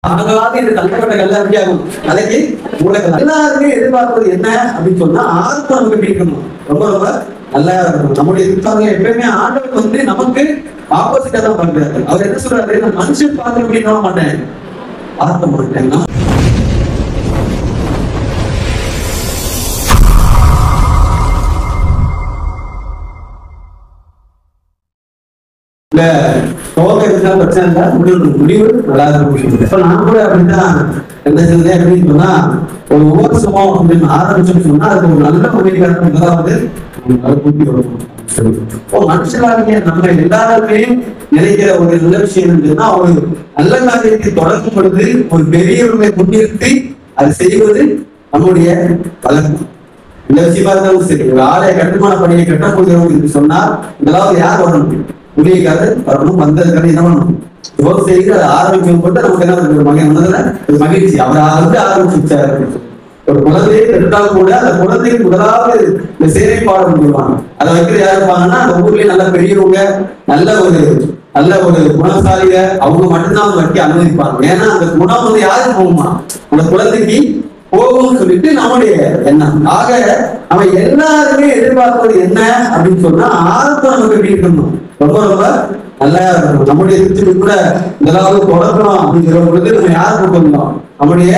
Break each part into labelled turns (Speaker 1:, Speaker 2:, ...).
Speaker 1: தள்ளப்பட்ட கல்ல அப்படியாகும் அதைக்கு உலகம் எல்லாருமே எதிர்பார்ப்பது என்ன அப்படின்னு சொன்னா ஆர்வம் நமக்கு பிடிக்கணும். ரொம்ப ரொம்ப நல்லா இருக்கணும். நம்முடைய புத்தகங்கள் எப்பயுமே ஆண்டவர் வந்து நமக்கு ஆப்போசிட்டா தான் பண்றாரு. அவர் என்ன சொல்றாரு, நான் மனுஷன் பார்க்க அப்படின்னு மாட்டேன், பார்க்க மாட்டேன். இல்ல துவக்க இருந்தா பிரச்சனை இல்லை, முடிவு நல்லா இருக்கும். இப்ப நான் கூட அப்படிதான் என்ன செஞ்சேன் அப்படின்னு சொன்னா, ஒரு விமர்சனம் அப்படின்னு ஆரம்பிச்சோம்னு சொன்னா அதுக்கு ஒரு நல்ல முடிவுக்காரன் முதலாவது கூட்டி வரணும். மனுஷனாக நம்ம எல்லாருமே நினைக்கிற ஒரு நல்ல விஷயம் என்னன்னா, ஒரு நல்ல காரியத்தை தொடங்கும் பொழுது ஒரு பெரியவர்களை முன்னிறுத்தி அதை செய்வது நம்முடைய பழக்கம். இந்த விஷயமா இருந்தாலும் சரி, ஒரு ஆலய கட்டுமான பணியை கட்ட போகிறோம் என்று சொன்னால் முதலாவது யார் வரணும், ஊழியக்காரர் வரணும். வந்ததுக்கான என்ன பண்ணணும், யோக செய்து அதை ஆரம்பிக்கும் போது நமக்கு என்ன மகிழ்ச்சி. அவர் வந்து ஆரம்பிச்சாரு. ஒரு குழந்தையை எடுத்தாலும் கூட அந்த குழந்தைக்கு முதலாவது இந்த சேவை பாடம் சொல்லுவாங்க. அதை வைக்கிற யாரு இருப்பாங்கன்னா அந்த ஊர்லயே நல்ல பெரியவங்க, நல்ல ஒரு குணசாலிக, அவங்க மட்டும்தான் அவங்க வைக்க அனுமதிப்பாங்க. ஏன்னா அந்த குணம் வந்து யாருக்கு போகுமா, அந்த குழந்தைக்கு போகும்னு சொல்லிட்டு நம்முடைய எண்ணம். ஆக அவன் எல்லாருமே எதிர்பார்ப்பது என்ன அப்படின்னு சொன்னா ஆர்வம் நமக்கு பிடிக்கணும். ரொம்ப ரொம்ப நல்லா இருக்கணும். நம்முடைய திருச்சி கூட முதலாவது தொடங்கணும் அப்படிங்கிற பொழுது நம்ம யார் கொண்டு வந்தோம், நம்முடைய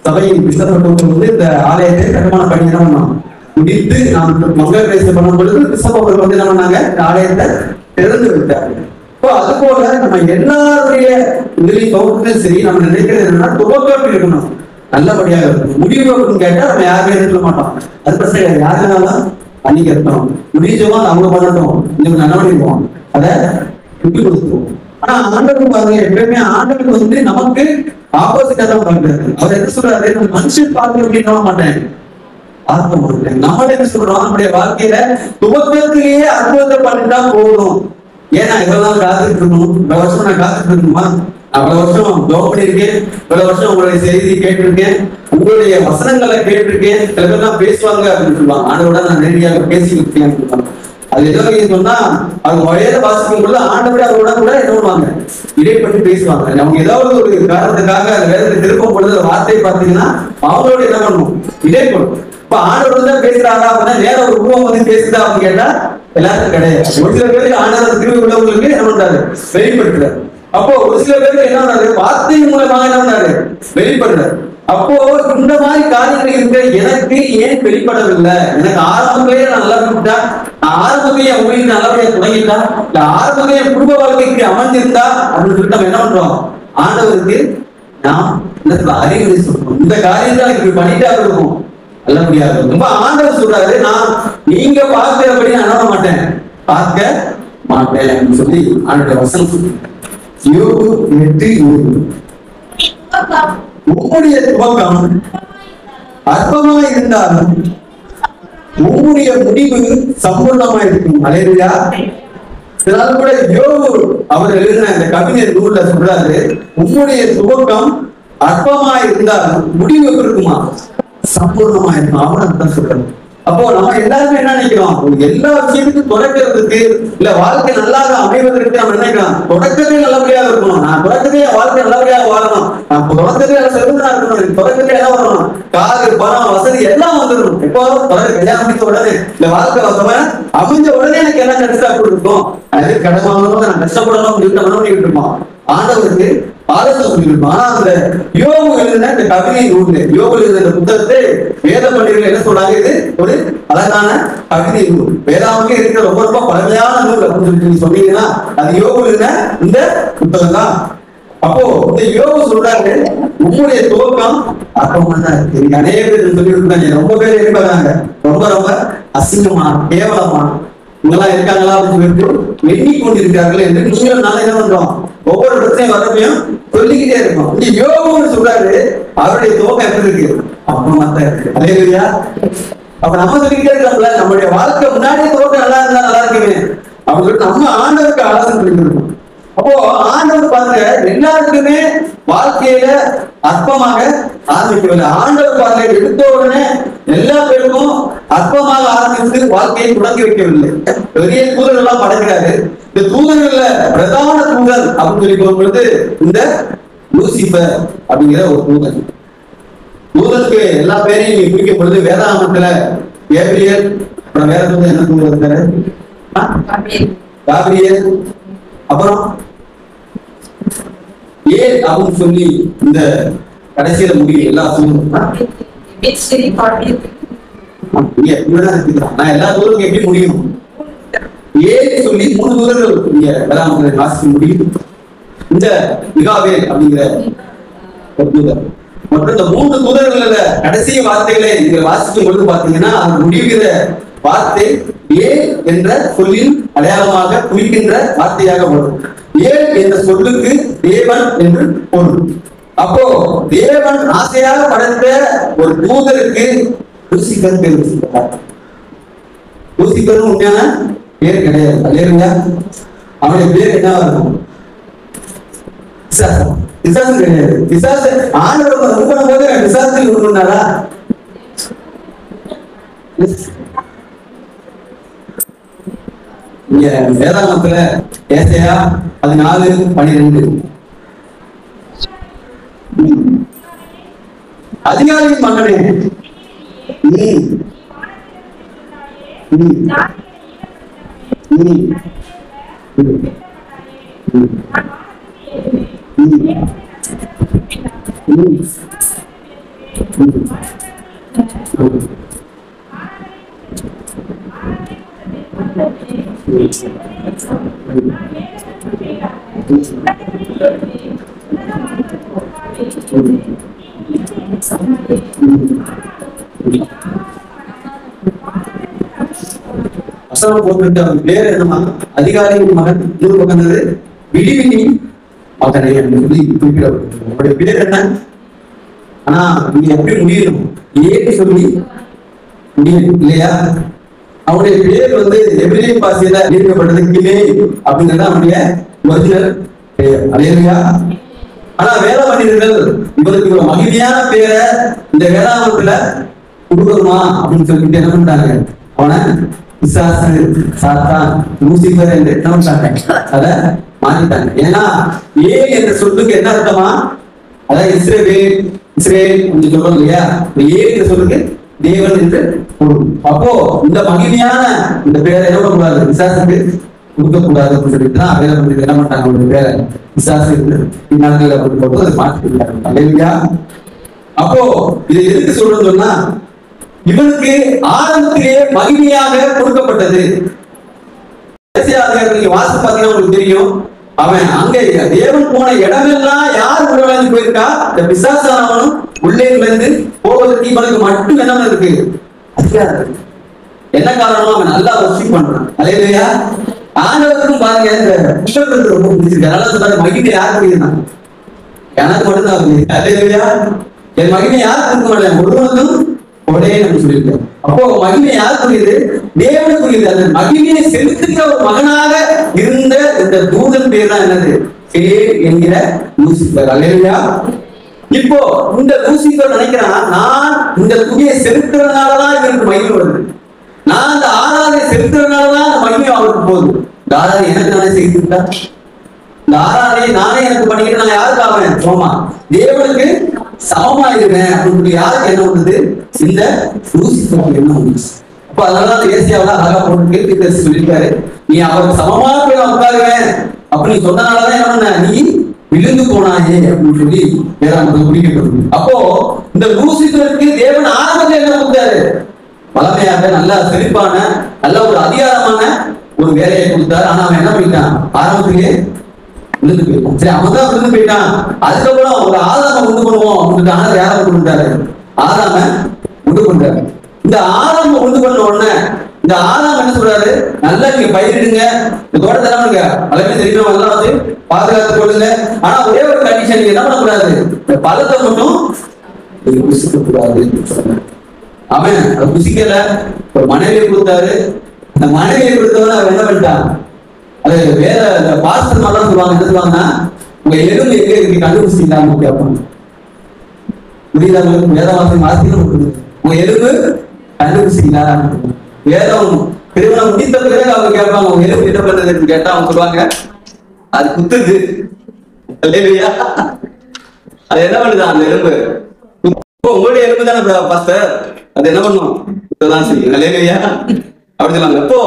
Speaker 1: சபையின் பிஷப் வந்து இந்த ஆலயத்தை கட்டுமான பணி என்ன பண்ணோம் முடித்து நாம் மங்கள பேச பண்ணும் பொழுது பிஷப் அவர்கள் வந்து என்ன பண்ணாங்க, இந்த ஆலயத்தை திறந்து விட்டாங்க. இப்போ அது போல நம்ம எல்லாருடைய இதுலையும் துவக்கத்திலும் சரி, நம்ம நினைக்கிறது என்னன்னா துவக்கம் இருக்கணும், நல்லபடியாக இருக்கும். முடிவு அப்படின்னு கேட்டா நம்ம யாருமே எடுக்க மாட்டோம். அது பிரச்சனை யாருனாலும் அன்னைக்கு இருக்கணும், முடிஞ்சவோ அவங்க பண்ணட்டும், இன்னும் நடவடிப்போம், அதை விட்டு கொடுத்துருவோம். ஆனா ஆண்டவருக்கு பாருங்க, எப்பயுமே ஆண்டவருக்கு வந்து நமக்கு ஆப்போசிட்டா தான் பண்றாரு. அவர் என்ன சொல்றாரு, மனுஷன் பார்க்க அப்படின்னு மாட்டேன், பார்க்க மாட்டேன். நம்மள என்ன சொல்றோம், நம்முடைய வாழ்க்கையில துவக்கத்திலேயே அற்புதத்தை பண்ணிட்டா போகணும். ஏன்னா இதெல்லாம் காத்துட்டு இருக்கணும், இவ்வளவு வருஷம் நான் காத்துட்டு இருக்கணுமா, அவ்வளவு வருஷம் ஜோப் பண்ணிருக்கேன், இவ்வளவு வருஷம் உங்களுடைய செய்தி கேட்டிருக்கேன், உங்களுடைய வசனங்களை கேட்டிருக்கேன், சில பேர் தான் பேசுவாங்க அப்படின்னு சொல்லுவாங்க. ஆண்டோட நான் நேரடியாக பேசி இருக்கேன். அது ஏதோ சொன்னா அவங்க வயத வாசிக்கும் பொழுது ஆண்டவரை அவரோட கூட என்ன பண்ணுவாங்க, இடைப்பட்டு பேசுவாங்க. அவங்க ஏதாவது ஒரு காரணத்துக்காக அந்த வேதத்தை திருப்பும் பொழுது வார்த்தையை பார்த்தீங்கன்னா அவங்களோட என்ன பண்ணுவோம், இடைப்படும். இப்ப ஆண்டவர் தான் பேசுறாரா அப்படின்னா நேர ஒரு உருவம் வந்து பேசுதா அப்படின்னு கேட்டா எல்லாருக்கும் கிடையாது. ஒரு சில பேருக்கு ஆண்டவர் திரும்பி உள்ளவங்களுக்கு என்ன பண்றாரு, வெளிப்படுத்துறாரு. அப்போ ஒரு சில பேருக்கு என்ன பண்றாரு, வார்த்தை மூலமாக என்ன பண்றாரு, வெளிப்படுறாரு. அப்போ இந்த மாதிரி காரியங்கள் இருக்க எனக்கு ஏன் வெளிப்படவில்லை, எனக்கு ஆரம்பத்திலேயே நான் நல்லா விட்டா, நான் ஆரம்பத்திலேயே என் ஊழியர் நல்லபடியா தொடங்கிட்டா, இல்ல ஆரம்பத்திலேயே என் குடும்ப வாழ்க்கைக்கு அமைஞ்சிருந்தா அப்படின்னு சொல்லிட்டு நம்ம என்ன பண்றோம், ஆண்டவருக்கு நாம் அறிவுரை சொல்றோம். இந்த காரியத்தை இப்படி பண்ணிட்டா இருக்கும் நல்லபடியா இருக்கும். ரொம்ப ஆண்டவர் சொல்றாரு, நான் நீங்க பார்க்கிறபடி நான் என்ன மாட்டேன், பார்க்க மாட்டேன் சொல்லி ஆண்டோட வசனம் சொல்றேன். உங்களுடைய துவக்கம் அற்பமா இருந்தாலும் உங்களுடைய முடிவு சம்பூர்ணமா இருக்கும். அல்லேலூயா. இதனால கூட யோபு அவர் எழுதின இந்த கவிஞர் நூல்ல சொல்றாரு, உங்களுடைய துவக்கம் அற்பமா இருந்தாலும் முடிவு இருக்குமா, சம்பூர்ணமா இருக்கும். அவன் சொல்றாரு. அப்போ நம்ம எல்லாருமே என்ன நினைக்கிறோம், எல்லா விஷயத்துக்கும் தொடக்கிறதுக்கு இல்ல வாழ்க்கை நல்லா அமைவதற்கு நம்ம நினைக்கிறோம் தொடக்கத்தையும் நல்லபடியாக இருக்கணும், நான் தொடக்கத்தையும் வாழ்க்கை நல்லபடியாக வாழணும், நான் தொடக்கத்தையும் நல்லா செல்வதா இருக்கணும், தொடக்கத்தையும் என்ன வரணும், காரு பணம் வசதி எல்லாம் வந்துடும். எப்போ கல்யாணம் முடித்த உடனே இல்ல வாழ்க்கை வசவன் அமைஞ்ச உடனே எனக்கு எல்லாம் கஷ்டா கொடுக்கும், அது கடமானதும் நான் கஷ்டப்படணும் அப்படின்னு பண்ணிட்டு இருப்போம். ஆண்டவருக்கு ஆலோசனை சொல்லியிருப்போம். ஆனா அந்த யோபு எழுதின இந்த கவிதை நூல், யோபு எழுதின இந்த புத்தகத்தை வேத பண்டிகைகள் என்ன சொல்றாங்க, இது ஒரு அழகான கவிதை நூல், வேதாவுக்கே இருக்கிற ரொம்ப ரொம்ப பழமையான நூல் அப்படின்னு சொல்லி சொன்னீங்கன்னா அது யோபு எழுதின இந்த புத்தகம் தான். அப்போ இந்த யோபு சொல்றாரு, உங்களுடைய துவக்கம் அற்பமா தான் இருக்கு. அநேக பேர் சொல்லி இருக்காங்க, ரொம்ப பேர் இருப்பாங்க ரொம்ப ரொம்ப அசிங்கமா கேவலமா இவங்கெல்லாம் இருக்காங்களா அப்படின்னு சொல்லிட்டு எண்ணிக்கொண்டிருக்கிறார்கள் என்று நீங்களும் நாளை என்ன பண்றோம், ஒவ்வொரு பிரச்சனையும் வரப்பையும் சொல்லிக்கிட்டே இருக்கும். இங்க யோபு சொல்றாரு, அவருடைய துவக்கம் எப்படி இருக்கு, அப்புறமா தான் இருக்கு. அல்லேலூயா. அப்ப நம்ம சொல்லிக்கிட்டே இருக்கோம்ல, நம்மளுடைய வாழ்க்கை முன்னாடியே துவக்கம் நல்லா இருந்தா நல்லா இருக்குமே அப்படின்னு சொல்லிட்டு நம்ம ஆண்டவருக்கு ஆலோசனை பண்ணிருக்கோம். அப்போ ஆண்டவர் பாருங்க, எல்லாருக்குமே வாழ்க்கையில அற்பமாக ஆரம்பிக்கவில்லை. ஆண்டவர் பாருங்க, எடுத்த உடனே எல்லா பேருக்கும் அற்பமாக ஆரம்பித்து வாழ்க்கையை தொடங்கி வைக்கவில்லை. பெரிய தூதர்கள் எல்லாம் படைக்கிறாரு. இந்த தூதர்கள்ல பிரதான தூதர் அப்படின்னு சொல்லி போகும்பொழுது இந்த லூசிபர் அப்படிங்கிற ஒரு தூதன். தூதனுக்கு எல்லா பேரையும் நீ குறிக்கும் பொழுது வேதாகமத்துல கேப்ரியல், அப்புறம் வேற தூதன் என்ன தூதன் இருக்காரு? காபிரியல், அப்புறம் ஏன் அப்படின்னு சொல்லி இந்த கடைசியில முடியும் எல்லா தூதனும். நான் எல்லா தூதருக்கும் எப்படி முடியும்? ஏன் சொல்லி 3 தூதர்கள் இங்க வேதாகமத்துல வாசிக்க முடியும். இந்த மிகாவேல் அப்படிங்கிற ஒரு தூதர் மற்றும் இந்த 3 தூதர்கள கடைசி வார்த்தைகளை நீங்க வாசிக்கும் பொழுது பாத்தீங்கன்னா அது முடிவுகிற வார்த்தை ஏ என்ற சொல்லின் அடையாளமாக குறிக்கின்ற வார்த்தையாக வரும். ஏ என்ற சொல்லுக்கு தேவன் என்று பொருள். அப்போ தேவன் ஆசையாக படைத்த ஒரு தூதருக்கு லூசிபர் பேர் வச்சிருக்கிறார். லூசிபர் உண்மையான பேர் கிடையாது. இல்லையா? அவனுடைய பேர் என்ன இருக்கும்? பிசாசு கிடையாது. பிசாசு ஆண்டவர் உருவாக்கும் போது பிசாசுக்கு உருவானாரா? இங்க வேதாகமத்துல ஏசாயா 14:12 அதிகாரியின் மகனே பேர் என்னமா? அதிகாரியின் மகன். விடிவினி மகனே சொல்லி குறிப்பிடப்பட்டு உங்களுடைய பேர் என்ன? ஆனா நீங்க எப்படி முடியணும்? ஏன்னு சொல்லி முடியும் இல்லையா? அவனுடைய பேர் எபிரேய பாஷையில எழுதப்பட்டது கிமே அப்படிங்கிறது அவனுடைய ஒரிஜினல் பேர். அல்லேலூயா. ஆனா வேத மனிதர்கள் இவருக்கு ஒரு மகிமையான பேரை இந்த வேதாகமத்துல கொடுக்கணுமா அப்படின்னு சொல்லிட்டு என்ன பண்றாங்க? அவனை பிசாசு, சாத்தான், லூசிபர் என்று என்ன பண்றாங்க? அதை மாத்திட்டாங்க. ஏன்னா ஏ என்ற சொல்லுக்கு என்ன அர்த்தமா? அதான் இஸ்ரவேல், இஸ்ரேல் அப்படின்னு சொல்றோம் இல்லையா? ஏ என்ற சொல்லுக்கு தேவன் என்று பொருள். அப்போ இந்த மகிமையான இந்த பேரை என்ன பண்ணக்கூடாது? பிசாசுக்கு கொடுக்க கூடாது அப்படின்னு சொல்லிட்டு தான் வேலை பண்ணி என்ன மாட்டாங்க? அவருடைய பேரை பிசாசு இந்நாட்களில் கொடுத்து அதை மாற்றிக்கிறாங்க. அல்லேலூயா. அப்போ இதை எதுக்கு சொல்றேன்னு சொன்னா, இவனுக்கு ஆரம்பத்திலேயே மகிமையாக கொடுக்கப்பட்டது. நீங்க வாசி பாத்தீங்கன்னா உங்களுக்கு தெரியும். அவன் அங்க தேவன் போன இடமெல்லாம் யார் உள்ள போயிருக்கா? இந்த பிசாசானவனும் உள்ளே இருந்து போவதற்கு இவனுக்கு மட்டும் என்ன இருக்கு? அதிகாரம். என்ன காரணம்? அவன் நல்லா வர்ஷிப் பண்றான். அல்லேலூயா. ஆண்டவருக்கும் பாருங்க இந்த புத்தகத்துக்கு ரொம்ப பிடிச்சிருக்கு. அதனால சொல்றாரு மகிமை யார் புரியுதுதான்? எனக்கு மட்டும்தான் புரியுது. அல்லேலூயா. என் மகிமை யார் கொடுக்க மாட்டேன்? ஒருவனுக்கும் உடனே நம்ம சொல்லியிருக்கோம். அப்போ மகிமை யார் புரியுது? தேவனுக்கு புரியுது. அந்த மகிமையை செலுத்துகிற ஒரு மகனாக இருந்த இந்த தூதன் பேர் தான் என்னது? என்கிற லூசிபர். அல்லேலூயா. இப்போ இந்த லூசிபர் நினைக்கிறான், நான் இந்த துணியை செலுத்துறதுனாலதான் இவருக்கு மகிமை வருது. நான் அந்த ஆராதனை செலுத்துறதுனாலதான் அந்த மகிமை அவருக்கு போகுது. இந்த ஆராதனை எனக்கு நானே செய்துட்டா, இந்த ஆராதனை நானே எனக்கு பண்ணிக்கிட்டு நான் யாருக்கு ஆவேன்? சோமா தேவனுக்கு சமமா இருக்கிறேன் அப்படின்னு யாருக்கு என்ன வந்தது? இந்த லூசிபருக்கு என்ன வந்துச்சு? அப்ப அதனாலதான் ஏசியாவில அழகா போட்டு கேள்வி சொல்லியிருக்காரு, நீ அவருக்கு சமமா போய் உட்காருவேன் அப்படின்னு சொன்னதுனாலதான் என்ன பண்ண? நீ விழுந்து போனாயே அப்படின்னு சொல்லி வேதாகமத்தில் குறிக்கப்படுது. அப்போ இந்த லூசிபருக்கு தேவன் ஆரம்பத்தில் என்ன கொடுத்தாரு? பழமையாக நல்ல செழிப்பான நல்ல ஒரு அதிகாரமான ஒரு வேலையை கொடுத்தாரு. ஆனா அவன் என்ன பண்ணிட்டான்? ஆரம்பத்திலேயே விழுந்து போயிட்டான். சரி, அவன் தான் விழுந்து போயிட்டான். அதுக்கப்புறம் ஒரு ஆதாம உண்டு பண்ணுவோம் அப்படின்னு வேலை கொண்டு வந்தாரு. ஆதாம உண்டு பண்றாரு. இந்த ஆதாம உண்டு பண்ண உடனே இந்த ஆதாம் என்ன சொல்றாரு? நல்லா நீங்க பயிரிடுங்க, இந்த தோட்டத்தை என்ன பண்ணுங்க, பழமே தெரியும், நல்லா வந்து பாதுகாத்து கொள்ளுங்க. ஆனா ஒரே ஒரு கண்டிஷன், நீங்க என்ன பண்ணக்கூடாது? இந்த பழத்தை மட்டும் புசிக்க கூடாது. அவன் அதை புசிக்கல. ஒரு மனைவியை கொடுத்தாரு. அந்த மனைவியை கொடுத்தவன அவன் என்ன பண்ணிட்டான்? அது வேற பாஸ்டர் மாதிரிலாம் சொல்லுவாங்க. என்ன சொல்லுவாங்கன்னா, உங்க எலும்பு எங்க இருக்கு கண்டுபிடிச்சிட்டாங்க கேட்பாங்க. புரியுதா? வேதவாசம் வாசிக்கணும். உங்க எலும்பு கண்டுபிடிச்சிங்களா? வேதம் திருமணம் முடித்த பிறகு அவங்க கேட்பாங்க, உங்க எலும்பு என்ன பண்றதுன்னு கேட்டா அவங்க சொல்லுவாங்க, அது குத்துது. அல்லேலூயா. அது என்ன பண்ணுதான் அந்த எலும்பு? உங்களுடைய எலும்பு தானே பாஸ்டர், அது என்ன பண்ணும்? இதுதான் செய்யும். அல்லேலூயா. அப்படி சொல்லாங்க. இப்போ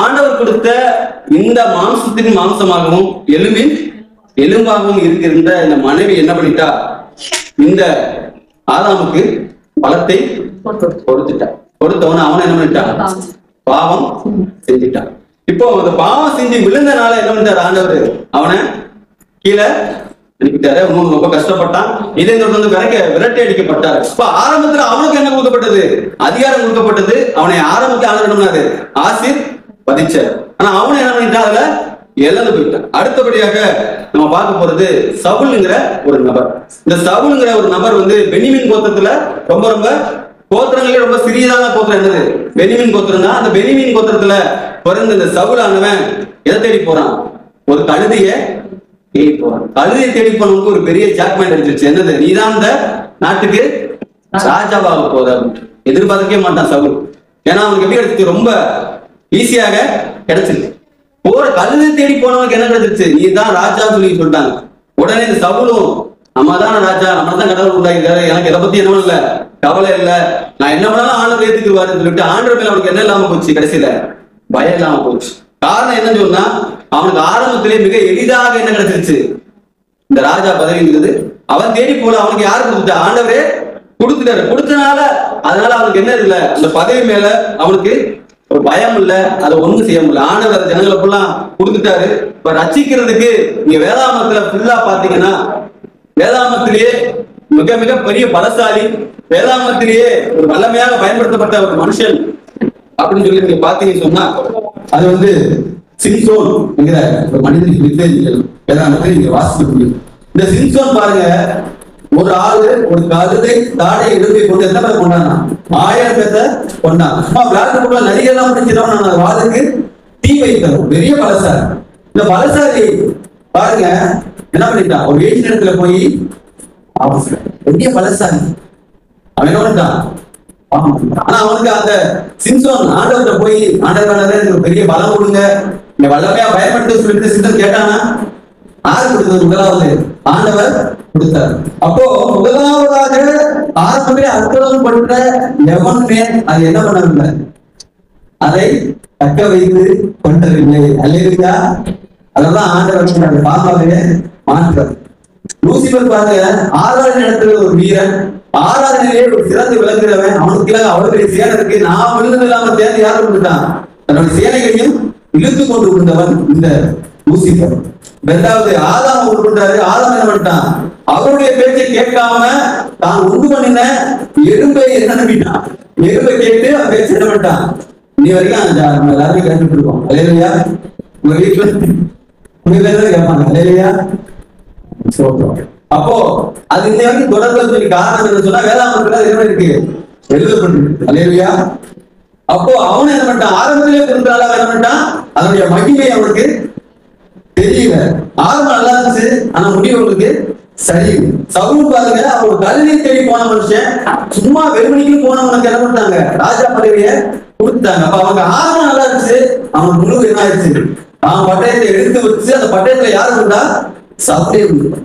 Speaker 1: ஆண்டவர் கொடுத்த இந்த மாம்சத்தின் மாம்சமாகவும் எலும்பின் எலும்பாகவும் இருக்கின்ற இந்த மனைவி என்ன பண்ணிட்டா? இந்த ஆதாமுக்கு பலத்தை கொடுத்துட்டா. கொடுத்தவன அவனை என்ன பண்ணிட்டான்? பாவம் செஞ்சுட்டான். இப்போ அந்த பாவம் செஞ்சு விழுந்தனால என்ன பண்ணிட்டார் ஆண்டவர்? அவனை கீழே அனுப்பிட்டாரு. ரொம்ப கஷ்டப்பட்டான். இதை வந்து விரட்டி அடிக்கப்பட்டாரு. இப்ப ஆரம்பத்துல அவனுக்கு என்ன கொடுக்கப்பட்டது? அதிகாரம் கொடுக்கப்பட்டது. அவனை ஆரம்பத்தில் ஆளுநர் ஆசீர்வதிச்சார். ஆனா அவனை என்ன பண்ணிட்டான்? அதுல இழந்து போயிட்டான். அடுத்தபடியாக நம்ம பார்க்க போறது சவுல்ங்கிற ஒரு நபர். இந்த சவுல்ங்கிற ஒரு நபர் வந்து பெனிமின் கோத்திரத்துல ரொம்ப ரொம்ப கோத்திரங்களே ரொம்ப சிறியதான கோத்திரம் என்னது? பெனிமின் கோத்திரம் தான். அந்த பெனிமின் கோத்திரத்துல பிறந்த இந்த சவுலானவன் எதை தேடி போறான்? ஒரு கழுதைய தேடி போறான். கழுதையை தேடி போனவனுக்கு ஒரு பெரிய ஜாக்மெண்ட் அடிச்சிருச்சு. என்னது? நீதான் இந்த நாட்டுக்கு ராஜாவாக போற. எதிர்பார்க்கவே மாட்டான் சவுல். ஏன்னா அவனுக்கு எப்படி கிடைச்சிச்சு? ரொம்ப ஈஸியாக கிடைச்சிருச்சு. போற கழுதை தேடி போனவனுக்கு என்ன கிடைச்சிருச்சு? நீ தான் ராஜான்னு சொல்லி சொல்லிட்டாங்க. உடனே இந்த சவுலும் நம்ம தான் ராஜா, நம்ம தான் கடவுள் உண்டாயிருக்காரு, எனக்கு இதை பத்தி என்ன இல்ல, கவலை இல்ல, நான் என்ன பண்ணாலும் ஆண்டவர் ஏத்துக்குவாருன்னு சொல்லிட்டு ஆண்டவர் மேல அவனுக்கு என்ன இல்லாம போச்சு? கடைசியில பயம் இல்லாம போச்சு. காரணம் என்னன்னு சொன்னா அவனுக்கு ஆரம்பத்திலே மிக எளிதாக என்ன கிடைச்சிருச்சு? இந்த ராஜா பதவிங்கிறது. அவன் தேடி போல. அவனுக்கு யாரு கொடுத்துட்டா? ஆண்டவரே கொடுத்துட்டாரு. கொடுத்தனால அதனால அவனுக்கு என்ன இல்ல, அந்த பதவி மேல அவனுக்கு ஒரு பயம் இல்ல, அதை ஒண்ணும் செய்ய முடியல. ஆண்டவர் அந்த ஜனங்களுக்குலாம் கொடுத்துட்டாரு. இப்ப ரட்சிக்கிறதுக்கு நீங்க வேதாமத்துல ஃபுல்லா பாத்தீங்கன்னா வேதாமத்திலேயே மிக மிக பெரிய பலசாலி, வேதாமத்திலேயே ஒரு வல்லமையாக பயன்படுத்தப்பட்ட ஒரு மனுஷன் அப்படின்னு சொல்லி நீங்க பாத்தீங்கன்னு சொன்னா அது வந்து சிம்சோன் என்கிற ஒரு மனிதன். வேதாமத்தை நீங்க வாசிக்க முடியும். இந்த சிம்சோன் பாருங்க, ஒரு ஆளு ஒரு கழுதை தாடை எழுதி கொண்டு எத்தனை பேர் கொண்டானா? 1000 பேரை கொண்டான். விளையாட்டு நதிகள்லாம் முடிச்சிடவும் வாளுக்கு தீ வைத்தோம். பெரிய பலசாலி. இந்த பலசாலி பாருங்க என்ன பண்ணிட்டான்? ஒரு வேசி இடத்துல போய் பெரிய பலசாலி அவன் என்ன பண்ணிட்டான்? ஆனா அவனுக்கு அந்த சிம்சோன் ஆண்டவர்கிட்ட போய் ஆண்டவர் பெரிய பலம் கொடுங்க, இந்த வல்லமையா பயன்படுத்த சொல்லிட்டு சிம்சோன் கேட்டானா? ஆறு கொடுத்தது? முதலாவது ஆண்டவர் கொடுத்தார். அப்போ முதலாவதாக ஆரம்பமே அற்புதம் பண்ற எவனுமே அது என்ன பண்ணவில்லை, அதை தக்க வைத்து கொண்டதில்லை. அல்லேலூயா. அதெல்லாம் ஆண்டவர் பாப்பாவே மாற்றார். லூசிபர் பாருங்க, ஆராதனை நடத்துகிற ஒரு வீரன், ஆராதனையிலே ஒரு சிறந்து விளங்குகிறவன், அவனுக்கு அவருடைய சேனை இருக்கு. நான் விழுந்து இல்லாம சேர்ந்து யாரும் கொடுத்தான்? தன்னுடைய சேனைகளையும் இழுத்து கொண்டு விழுந்தவன் இந்த லூசிபர். இரண்டாவது ஆதாம் ஒன்று பண்றாரு. ஆதாம் என்ன பண்ணிட்டான்? அவருடைய பேச்சை கேட்காம தான் உண்டு பண்ணின எறும்பை என்ன நம்பிட்டான்? எறும்பை கேட்டு அவன் பேச்சு என்ன பண்ணிட்டான்? நீ வரைக்கும் நம்ம எல்லாருமே கேட்டுட்டு இருக்கோம். அல்லேலூயா. உங்க வீட்டுல கேட்பாங்க. அல்லேலூயா. அப்போ அது இந்த வரைக்கும் தொடர்பு சொல்லி காரணம் என்ன சொன்னா வேதாமத்துல என்ன இருக்கு? எழுதப்பட்டிருக்கு. அல்லேலூயா. அப்போ அவன் என்ன பண்ணிட்டான்? ஆரம்பத்திலே பிறந்தாலும் என்ன பண்ணிட்டான்? அதனுடைய மகிமை அவனுக்கு தெரியல. ஆரம்பம் நல்லா இருந்துச்சு, ஆனா முடிவு அவனுக்கு சரி. சவுல் பாருங்க, அவன் கல்வியை தேடி போன மனுஷன் சும்மா வெறுமணிக்கு போனவனுக்கு என்ன பண்ணாங்க? ராஜா பதவியை கொடுத்தாங்க. அப்ப அவங்க ஆரம்பம் நல்லா இருந்துச்சு, அவன் முழு என்ன ஆயிடுச்சு? அவன் பட்டயத்தை எடுத்து வச்சு அந்த பட்டயத்துல யாரு இருந்தா? சவுலே இருந்தா.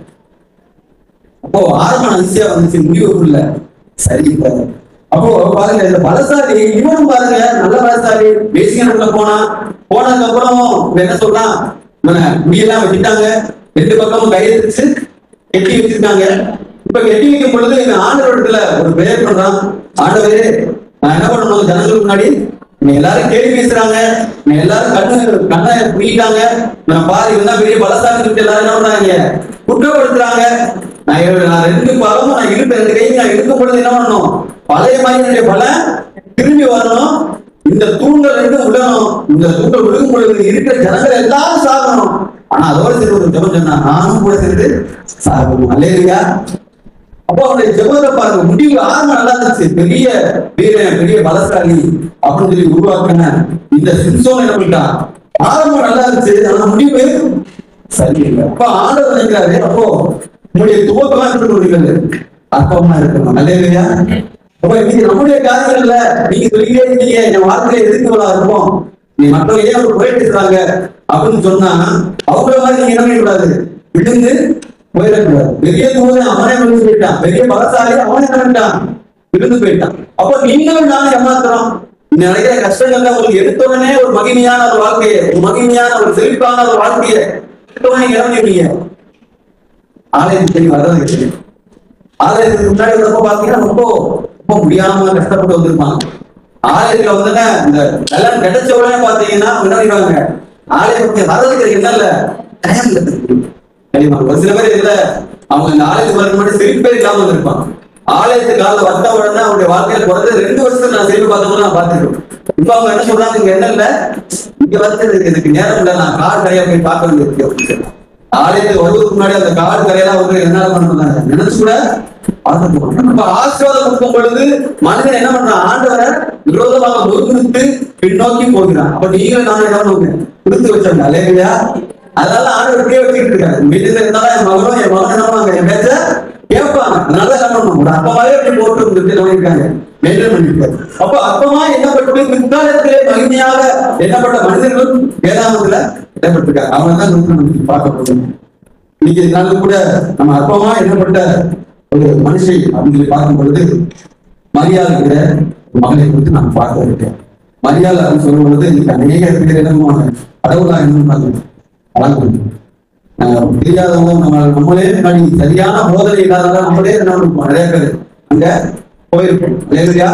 Speaker 1: அப்போ ஆரம்பம் ஈஸியா வந்துச்சு, முடிவு இல்ல சரி. அப்போ பாருங்க இந்த பலசாலி இவனும் பாருங்க நல்ல பலசாலி. பேசிக்கணும்ல போனதுக்கு அப்புறம் என்ன சொல்றான்? முடியெல்லாம் வச்சுட்டாங்க, 2 பக்கமும் கையெழுத்து கெட்டி வச்சிருக்காங்க. இப்ப கெட்டி வைக்கும் பொழுது ஆண்டவரிடத்துல ஒரு பிரேயர் பண்றான். ஆண்டவரே நான் என்ன பண்ணணும்? ஜனங்களுக்கு முன்னாடி எல்லாரும் கேள்வி பேசுறாங்க, எல்லாரும் கண்ணை புரியிட்டாங்க, நான் பாரு இவன் பெரிய பலசாலி சொல்லிட்டு எல்லாரும் என்ன பண்றாங்க? குற்றப்படுத்துறாங்க. நான் 2 பலமும் நான் இழுப்பேன், 2 கையும் நான் இழுக்கும் பொழுது என்ன பண்ணணும்? பழைய மாதிரி என்னுடைய பலம் திரும்பி வரணும். இந்த தூண்கள் 2 விடணும். இந்த தூண்கள் விழுகும் பொழுது இருக்கிற ஜனங்கள் எல்லாரும் சாகணும். ஆனா அதோட சேர்ந்து ஒரு ஜெபம் சொன்னா நானும் கூட சேர்ந்து சாகணும். அல்லேலூயா. அப்போ அவனுடைய ஜெபத்தை பாருங்க, முடிவு ஆரம்பம் நல்லா இருந்துச்சு. பெரிய வீரன், பெரிய பலசாலி அப்படின்னு சொல்லி உருவாக்கின இந்த சிம்சோன் என்ன பண்ணிட்டான்? ஆரம்பம் நல்லா இருந்துச்சு, ஆனா முடிவு சரியில்லை. அப்ப ஆண்டவர் நினைக்கிறாரு, அப்போ உங்களுடைய துவக்கமா இருக்கிறது அற்பமா இருக்கணும். அல்லேலூயா. அப்ப நீங்க நம்முடைய காரியங்கள்ல நீங்க சொல்லிக்கிட்டே இருக்கீங்க, என் வாழ்க்கையில எதிர்ப்புகளா இருக்கும், நீ மற்றவங்க ஏன் ஒரு குறை பேசுறாங்க அப்படின்னு சொன்னா அவங்கள மாதிரி நீங்க என்ன பண்ணக்கூடாது? விழுந்து போயிடக்கூடாது. பெரிய தூதன் அவனே விழுந்து போயிட்டான், பெரிய பலசாலி அவனே பண்ணிட்டான், விழுந்து போயிட்டான். அப்போ நீங்களும் நானும் ஏமாத்துறோம். நிறைய கஷ்டங்கள்ல உங்களுக்கு எடுத்தோடனே ஒரு மகிமையான ஒரு வாழ்க்கையை, ஒரு மகிமையான ஒரு செழிப்பான ஒரு வாழ்க்கையை எடுத்தோடனே இறங்குவீங்க. ஆலயத்துக்கு வர்றது, ஆலயத்துக்கு முன்னாடி ரொம்ப பாத்தீங்கன்னா ரொம்ப ரொம்ப முடியாம கஷ்டப்பட்டு வந்திருப்பாங்க. ஆலயத்துல வந்துன்னா இந்த எல்லாம் கிடைச்ச உடனே பாத்தீங்கன்னா முன்னாடிவாங்க ஆலயத்துக்கு வர்றதுக்கு என்னல்ல டைம் இல்லை. ஒரு சில பேர் இல்ல, அவங்க இந்த ஆலயத்துக்கு வரது மட்டும் செழிப்பே இல்லாம வந்திருப்பாங்க. ஆலயத்துக்கு கால வந்த உடனே அவங்களுடைய வாழ்க்கையில குறைஞ்சது 2 வருஷத்துக்கு நான் செழிப்பு பார்த்தோம்னா நான் பார்த்துருக்கேன். இப்ப அவங்க என்ன சொல்றாங்க, இங்க என்ன இல்ல, இங்க வந்து இதுக்கு நேரம் இல்லை, நான் கார் கரையா போய் பார்க்க வேண்டியிருக்கு. ஆலயத்துக்கு வருவதற்கு முன்னாடி அந்த கார் கரையெல்லாம் வந்து என்ன பண்ணாங்க நினைச்சு கூட ஆசீர்வாதம் கொடுக்கும் பொழுது மனிதன் என்ன பண்றான், ஆண்டவரை விரோதமாக முறுமுறுத்து பின்னோக்கி போகிறான். அப்ப நீங்களும் நான் என்ன பண்ணுவோம், கொடுத்து வச்சோங்க இல்லையா? அதனால ஆண்டவர் இப்படியே வச்சுக்கிட்டு இருக்காரு. வீட்டுல இருந்தாலும் என் மகனும் என் மகன் என்னவாங்க என் பேச்ச கேட்பாங்க. அதனால என்ன பண்ணணும், அப்பமாவே அப்படி போட்டு இருக்காங்க மெயின்டைன் பண்ணிருக்காரு. அப்ப அப்பமா என்னப்பட்டு பிற்காலத்திலே மகிமையாக என்னப்பட்ட மனிதர்களும் வேதாந்தத்துல இடப்பட்டிருக்காரு. அவங்க தான் பார்க்க போறோம். இன்னைக்கு இதனால கூட நம்ம அப்பமா என்னப்பட்ட ஒரு மனுஷை அப்படின்னு பார்க்கும் பொழுது மரியாதைங்கிற மகளை குறித்து நான் பார்க்க இருக்கேன். மரியாதை அப்படின்னு சொல்லும் பொழுது இன்னைக்கு அநேக பேர் என்னவாங்க கடவுளா என்ன தெரியாதவங்க நம்மளே சரியான போதனை இல்லாத நம்மளே என்ன பண்ணுவோம், நிறைய பேர் அங்க போயிருப்போம் இல்லையா?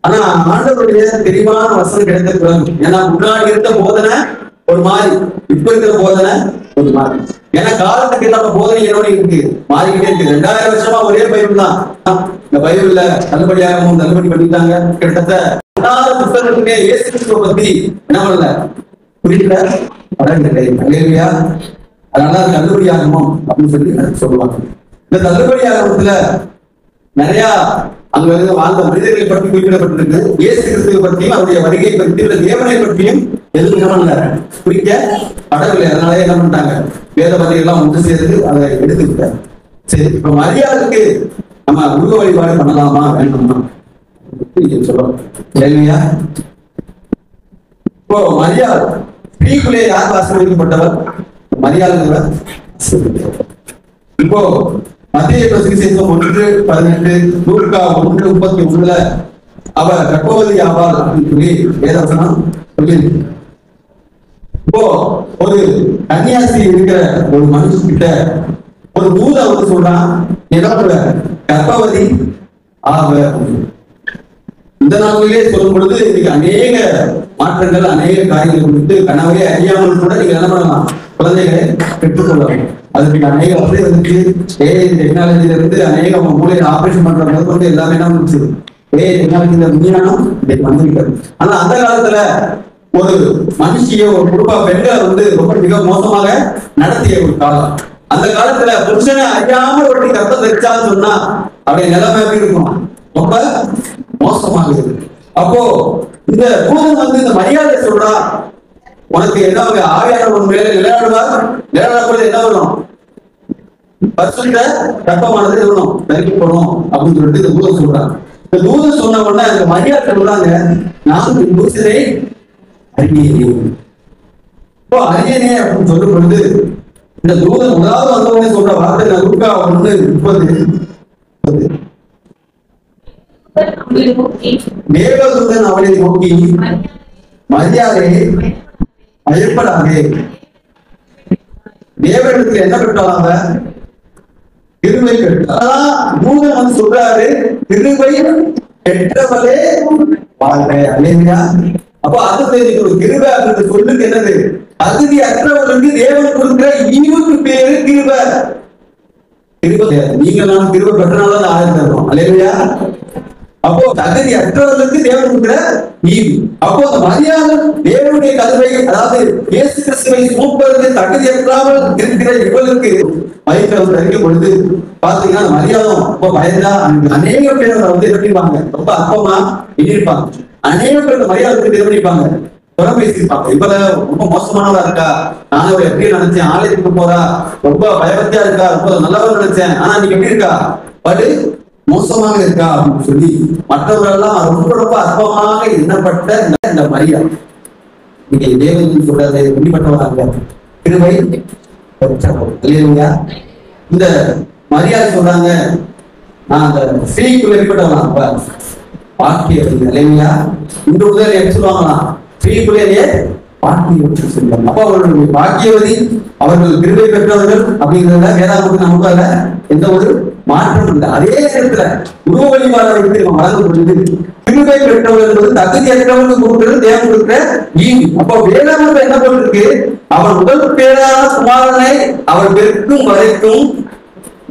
Speaker 1: ஆனா ஆண்டவருடைய தெளிவான வசனம் கிடைத்திருக்கிறாங்க. ஏன்னா முன்னாடி இருந்த போதனை ஒரு மாதிரி, இப்ப இருக்கிற போதனை ஒரு மாதிரி. ஏன்னா காலத்துக்கு நம்ம போதனை என்னோட இருக்கு, மாறிக்கிட்டே இருக்கு. 2000 வருஷமா ஒரே பைபிள் தான். இந்த பைபிள்ல தள்ளுபடி பண்ணிட்டாங்க. கிட்டத்தட்ட 16 புத்தகத்துக்கு இயேசு கிறிஸ்துவை பத்தி என்ன பண்ணல புரியல இல்லையா? அதனால தள்ளுபடி ஆகமம் அப்படின்னு சொல்லி சொல்லுவாங்க. இந்த தள்ளுபடி ஆகமத்துல நிறைய அங்க வாழ்ந்த மனிதர்களை பற்றி குறிப்பிடப்பட்டிருக்கு. இயேசு கிறிஸ்துவை பற்றியும் அவருடைய வருகை பற்றியும் தேவனை பற்றியும் எதுவும் என்ன பண்ணல குறிக்க படவில்லை. அதனால என்ன பண்ணிட்டாங்க, வேத பத்திரிகைலாம் ஒன்று சேர்த்து அதை எடுத்துக்கிட்டாங்க. சரி, இப்ப மரியாதைக்கு நம்ம உருவ வழிபாடு பண்ணலாமா வேண்டாமா சொல்றோம் இல்லையா? இப்போ மரியாதை ஸ்ரீக்குள்ளே யார் ஆசீர்வதிக்கப்பட்டவர்? மரியாதை. இப்போ மத்திய சுவிசேஷம் 1:18, லூக்கா 1:31 அவர் கர்ப்பவதி ஆவாள் அப்படின்னு சொல்லி வேதவசனம் சொல்லி. இப்போ ஒரு கன்னியாஸ்திரி இருக்கிற ஒரு மனுஷன் கிட்ட ஒரு மூதை வந்து சொல்றான், கர்ப்பவதி ஆவ. இந்த நாளிலே சொல்லும் பொழுது இன்னைக்கு அநேக மாற்றங்கள், அநேக காரியங்கள் குறித்து கனவே அறியாமல் கூட நீங்க என்ன பண்ணலாம், குழந்தைகளை பெற்றுக்கொள்ளலாம். அதுக்கு அநேக வசதி வந்துச்சு. டெக்னாலஜில இருந்து அநேக மூளையில ஆபரேஷன் பண்ற முதற்கொண்டு எல்லாமே என்ன வந்துச்சு, டெக்னாலஜில விஞ்ஞானம் வந்திருக்காரு. ஆனா அந்த காலத்துல ஒரு மனுஷிய ஒரு குடும்ப பெண்களை வந்து ரொம்ப மிக மோசமாக நடத்திய ஒரு காலம். அந்த காலத்துல புருஷனை அறியாமல் ஒரு கர்ப்பம் தெரிச்சான்னு சொன்னா அவருடைய நிலைமை எப்படி இருக்கும், ரொம்ப மோசமாக இருக்கு. அப்போ இந்த தூதன் வந்து இந்த மரியாதை சொல்றா, உனக்கு என்ன ஆவியானவர் மேல விளையாடுவார், விளையாடும்போது என்ன வரும், பரிசுத்த கர்ப்பமானது வரும், தரிக்கப்படும் அப்படின்னு சொல்லிட்டு இந்த தூதன் சொல்றாங்க. இந்த தூதன் சொன்ன உடனே அந்த மரியாதை சொல்றாங்க, நான் இந்த புருஷனை அறியேன். இப்போ அறியனே அப்படின்னு சொல்லும் பொழுது இந்த தூதன் முதலாவது வந்தவனே சொல்ற வார்த்தை லூக்கா 1:30, தேவதூதன் அவளை நோக்கி, மரியாதை பயப்படாதே, தேவனிடத்தில் என்ன பெற்றாங்க, கிருபை பெற்றார். தூதன் வந்து சொல்றாரு, கிருபை பெற்றவளே வாழ்க. அல்லேலூயா. அப்ப அது தெரிஞ்சு கிருபை அப்படின்ற சொல்லுக்கு என்னது, தகுதி அற்றவர்களுக்கு தேவன் கொடுக்கிற ஈவுக்கு பேரு கிருபை. கிருபை நீங்க நான் கிருபை பெற்றனால ஆயிரத்தி தருவோம். அல்லேலூயா. அப்போ தகுதி அற்றவர்களுக்கு தேவன் கொடுக்கிற ஈவு. அப்போ அந்த மரியாதை தேவனுடைய கதவை, அதாவது இயேசு கிறிஸ்துவை சுமப்பதற்கு தகுதி அற்றாமல் இருக்கிற இவர்களுக்கு வயிற்று தரிக்கும் பொழுது பாத்தீங்கன்னா மரியாதை ரொம்ப பயந்தா அநேக பேர் வந்து எதிர்ப்பாங்க, ரொம்ப அற்பமா எண்ணிருப்பாங்க. அநேக பேர் மரியாதைக்கு எதிர்ப்பாங்க, புறம் பேசியிருப்பாங்க. இவள ரொம்ப மோசமானவா இருக்கா, நானும் அவரை எப்படி நினைச்சேன், ஆலயத்துக்கு போறா ரொம்ப பயபக்தியா இருக்கா, ரொம்ப நல்லவர் நினைச்சேன், ஆனா நீங்க எப்படி இருக்கா, படு மோசமாக இருக்கா அப்படின்னு சொல்லி மற்றவர்களெல்லாம் ரொம்ப ரொம்ப அற்பமாக எண்ணப்பட்ட இந்த மரியாதை நீங்க தேவன் சொல்றது எப்படிப்பட்டவராங்க, கிருபை பெற்றவர். இல்லையா? இந்த மரியாதை சொல்றாங்க, நான் அந்த ஸ்ரீக்குள்ள ஏற்பட்டவனா பாக்கியவதி இல்லையா? இந்த முதல் எப்படி சொல்லுவாங்களாம், ஸ்ரீக்குள்ளேயே பாக்கியவதி சொல்லுவாங்க. அப்போ அவர்களுடைய பாக்கியவதி, அவர்கள் கிருபை பெற்றவர்கள் அப்படிங்கிறத வேதாகமத்துக்கு நமக்கு அதுல எந்த ஒரு மாற்றம் இல்லை. அதே நேரத்துல உருவ வழிபாடுகளுக்கு நம்ம வழங்கப்படுது கிருபை பெற்றவர்கள் என்பது தகுதியற்றவர்களுக்கு கொடுக்கிறது தேவன் கொடுக்கிற ஈவு. அப்போ வேதாகமத்துல என்ன போட்டிருக்கு, அவர் முதல் பேரான குமாரனை அவர் பெருக்கும் வரைக்கும்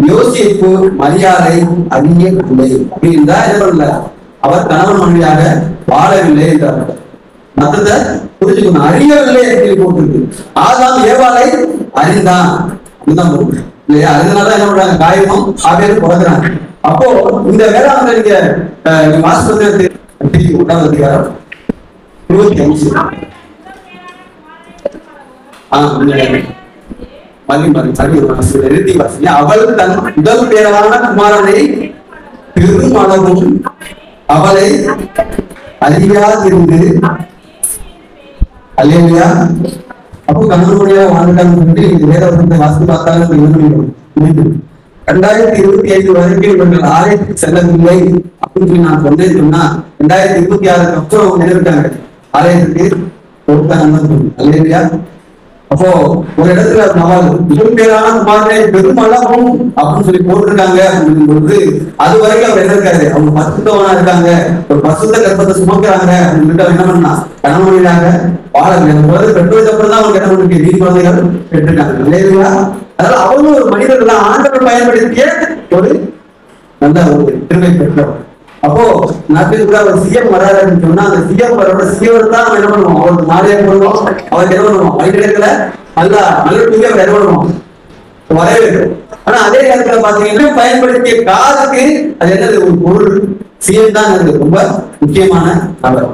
Speaker 1: யோசிப்பு மரியாதை அறியவில்லை அப்படின்றா என்ன பண்ணல, அவர் கணவன் மனைவியாக வாழவில்லை என்றார். மத்தத புரிஞ்சுக்கணும், அறியவில்லை அப்படின்னு போட்டிருக்கு. ஆதாம் ஏவாளை அறிந்தான் அப்படிதான் போட்டு இல்லையா? அதனால என்ன பண்றாங்க, காயமும் ஆவியரும் பிறகுறாங்க. அப்போ இந்த வேளாண் நீங்க மாசத்துல 1ஆம் அதிகாரம் 25 அவள் தன் முதல் பேரான குமாரனை பெருமளவும் அவளை அறியாதிருந்து அல்லேலூயா. அப்போ கணவனுடைய வாழ்ந்தாங்க வேதத்தை வாசித்து பார்த்தாலும் 2025 வரைக்கும் இவர்கள் ஆலயத்துக்கு செல்லவில்லை அப்படின்னு சொல்லி நான் சொன்னேன் சொன்னா 2026 அப்புறம் நினைவிட்டாங்க ஆலயத்துக்கு கொடுத்தாங்க அல்லேலூயா. அப்போ ஒரு இடத்துல அவள் முதல் பேரான குமாரனை பெருமளவும் அப்படின்னு சொல்லி போட்டிருக்காங்க அப்படிங்கும் பொழுது அது வரைக்கும் அவர் என்ன இருக்காரு, அவங்க பசுத்தவனா இருக்காங்க, ஒரு பசுத்த கற்பத்தை சுமக்கிறாங்க அப்படின்னு சொல்லிட்டு என்ன பண்ணா கணவன் மனைவியாக வாழவில்லை. பெற்றோருக்கு அப்புறம் தான் அவங்க என்ன பண்ணிருக்கு, நீர் குழந்தைகள் பெற்றிருக்காங்க இல்லையா? அதனால அவங்களும் ஒரு மனிதர்கள் தான் ஆண்டவர் பயன்படுத்திய ஒரு நல்ல ஒரு திருமை பெற்றவர். அப்போ நாட்டுக்கு அவர் சிஎம் வராதுன்னு சொன்னா அந்த சிஎம் வரோட சிஎம் தான் என்ன பண்ணுவோம், அவருக்கு மாலையா போடுவோம், அவருக்கு என்ன பண்ணுவோம், வயிற்றுல நல்லா நல்ல அவர் என்ன பண்ணுவோம் வரவேற்று. ஆனா அதே நேரத்துல பாத்தீங்கன்னா பயன்படுத்திய காருக்கு அது என்னது, ஒரு பொருள். சிஎம் தான் அது ரொம்ப முக்கியமான நபர்.